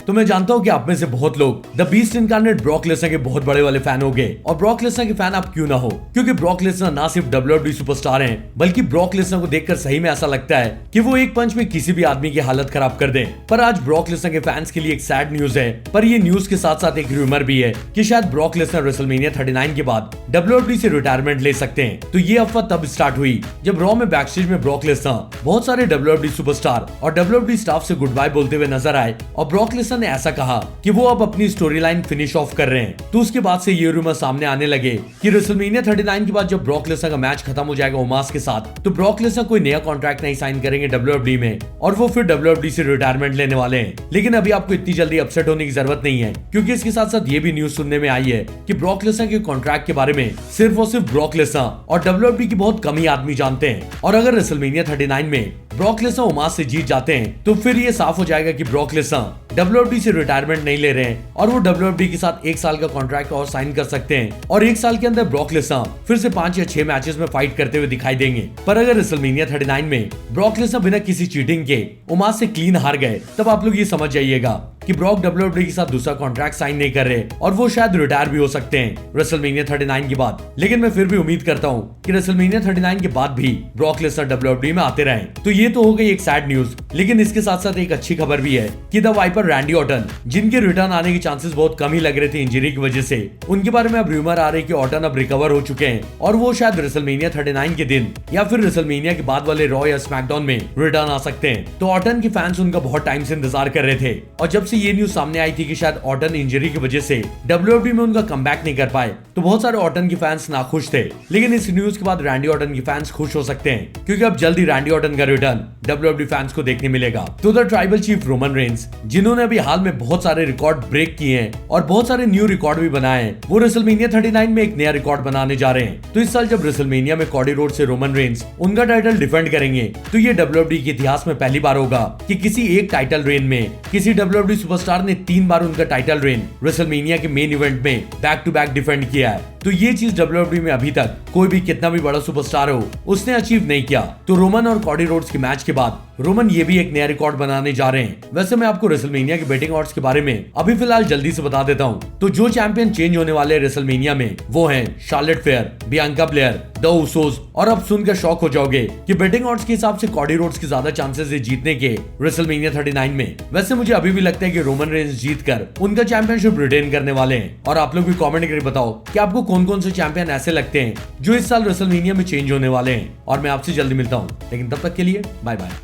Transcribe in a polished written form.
तो मैं जानता हूँ कि आप में से बहुत लोग the beast incarnate Brock Lesnar के बहुत बड़े वाले फैन हो गए। और ब्रॉक लेसनर के फैन आप क्यों ना हो, क्योंकि ब्रॉक लेसनर ना सिर्फ WWE सुपरस्टार हैं, बल्कि ब्रॉक लेसनर को देखकर सही में ऐसा लगता है कि वो एक पंच में किसी भी आदमी की हालत खराब कर दें। पर आज ब्रॉक लेसनर के फैंस के लिए एक सैड न्यूज है, पर ये न्यूज के साथ साथ एक रूमर भी है कि शायद ब्रॉक लेसनर रेसलमेनिया 39 के बाद WWE से रिटायरमेंट ले सकते हैं। तो ये अफवाह तब स्टार्ट हुई जब रॉ में बैकस्टेज में ब्रॉक लेसनर बहुत सारे WWE सुपरस्टार और WWE स्टाफ से गुड बाय बोलते हुए नजर आए और ब्रॉक लेसनर ने ऐसा कहा कि वो अब अपनी स्टोरी लाइन फिनिश ऑफ कर रहे हैं। तो उसके बाद से ये रूमर सामने आने लगे कि रेसलमेनिया 39 के बाद जब ब्रॉक लेसनर का मैच खत्म हो जाएगा ओमास के साथ, तो ब्रॉक लेसनर कोई नया कॉन्ट्रैक्ट नहीं साइन करेंगे WWE में और वो फिर WWE से रिटायरमेंट लेने वाले हैं। लेकिन अभी आपको इतनी जल्दी अपसेट होने की जरूरत नहीं है, क्योंकि इसके साथ साथ ये भी न्यूज सुनने में आई है कि ब्रॉक लेसनर के कॉन्ट्रैक्ट के बारे में सिर्फ और सिर्फ ब्रॉक लेसनर और WWE की बहुत कम ही आदमी जानते हैं। और अगर रेसलमेनिया 39 में ब्रॉक लेसनर ओमास से जीत जाते हैं तो फिर ये साफ हो जाएगा कि ब्रॉक लेसनर WWE से रिटायरमेंट नहीं ले रहे हैं और वो WWE के साथ 1 साल का कॉन्ट्रैक्ट और साइन कर सकते हैं और 1 साल के अंदर ब्रॉक लेसनर फिर से 5 या 6 मैचेस में फाइट करते हुए दिखाई देंगे। पर अगर रेसलमेनिया 39 में ब्रॉक लेसनर बिना किसी चीटिंग के ओमास से क्लीन हार गए, तब आप लोग ये समझ जाइएगा कि ब्रॉक WWE के साथ दूसरा कॉन्ट्रैक्ट साइन नहीं कर रहे और वो शायद रिटायर भी हो सकते हैं रेसलमेनिया 39 के बाद। लेकिन मैं फिर भी उम्मीद करता हूँ कि रेसलमेनिया 39 के बाद भी ब्रॉक लेसनर WWE में आते रहें। तो ये तो हो गई एक सैड न्यूज, लेकिन इसके साथ साथ एक अच्छी खबर भी है कि द वाइपर रैंडी ऑर्टन, जिनके रिटर्न आने के चांसेस बहुत कम ही लग रहे थे इंजरी की वजह से, उनके बारे में अब रूमर आ रही है कि ऑर्टन अब रिकवर हो चुके हैं और वो शायद रेसलमेनिया 39 के दिन या फिर रेसलमेनिया के बाद वाले रॉ या स्मैकडाउन में रिटर्न आ सकते हैं। तो ऑर्टन के फैंस उनका बहुत टाइम से इंतजार कर रहे थे और जब से ये न्यूज सामने आई थी कि शायद ऑर्टन इंजरी की वजह से WWE में उनका कमबैक नहीं कर पाए, तो बहुत सारे ऑर्टन के फैंस नाखुश थे। लेकिन इस न्यूज के बाद रैंडी ऑर्टन के फैंस खुश हो सकते हैं, क्योंकि अब जल्दी रैंडी ऑर्टन का रिटर्न WWE फैंस को देखने मिलेगा। तो the tribal chief Roman Reigns, जिन्होंने अभी हाल में बहुत सारे रिकॉर्ड ब्रेक किए हैं और बहुत सारे न्यू रिकॉर्ड भी बनाए हैं, वो रेसलमेनिया 39 में एक नया रिकॉर्ड बनाने जा रहे हैं। तो इस साल जब रेसलमेनिया में कॉडी रोड से रोमन रेंस उनका टाइटल डिफेंड करेंगे, तो ये WWE के इतिहास में पहली बार होगा कि किसी एक टाइटल रेन में किसी WWE सुपरस्टार ने 3 बार उनका टाइटल रेन रेसलमेनिया के मेन इवेंट में बैक टू बैक डिफेंड किया है। तो ये चीज WWE में अभी तक कोई भी कितना भी बड़ा सुपरस्टार हो उसने अचीव नहीं किया। तो रोमन और कॉडी रोड्स के मैच के बाद रोमन ये भी एक नया रिकॉर्ड बनाने जा रहे हैं। वैसे मैं आपको रेसलमेनिया के बेटिंग ऑड्स के बारे में अभी फिलहाल जल्दी से बता देता हूँ। तो जो चैंपियन चेंज होने वाले रेसलमेनिया में वो हैं Charlotte fair, Bianca Blair, the Usos. और अब सुनकर शॉक हो जाओगे कि बेटिंग ऑड्स के हिसाब से कॉडी रोड्स के ज्यादा चांसेस है जीतने के रेसलमेनिया 39 में। वैसे मुझे अभी भी लगता है कि रोमन रेंस जीतकर उनका चैंपियनशिप रिटेन करने वाले हैं। और आप लोग भी कमेंट करके बताओ कि आपको कौन कौन से चैंपियन ऐसे लगते हैं जो इस साल रेसलमेनिया में चेंज होने वाले हैं। और मैं आपसे जल्दी मिलता हूँ, लेकिन तब तक के लिए बाय बाय।